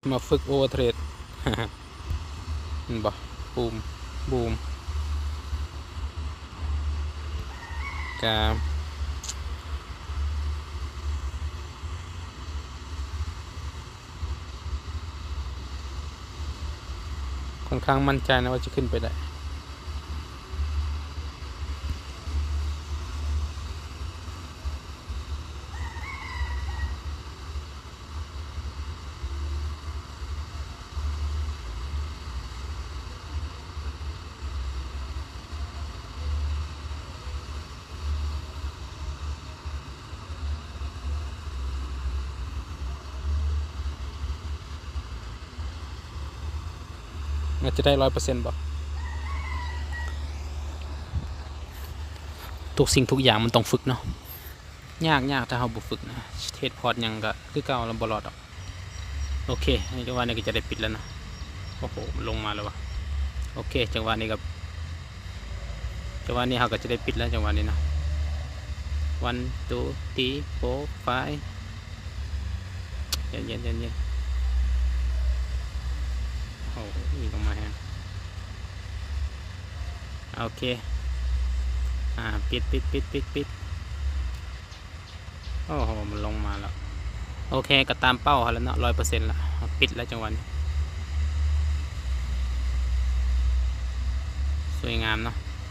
มาฝึกโอเวอร์เทรดบ่บูมบูมกาค่อนข้างมั่นใจนะว่าจะขึ้นไปได้มันจะได้100%บ่ทุกสิ่งทุกอย่างมันต้องฝึกเนาะยากถ้าเราบ่ฝึกนะเทรดพอร์ตยังก็คือเก่าเราบ่รอดหรอกโอเคจังหวะนี้ก็จะได้ปิดแล้วนะโอ้โหมันลงมาแล้ววะโอเคจังหวะนี้เราก็จะได้ปิดแล้วจังหวะนี้นะ 1 2 3 4 5เย็นโอ้ยลงมาแฮงโอเคปิดโอ้โหมันลงมาแล้วโอเคก็ตามเป้าแล้วเนาะ100%ละปิดแล้วจังหวะนี้สวยงามเนาะ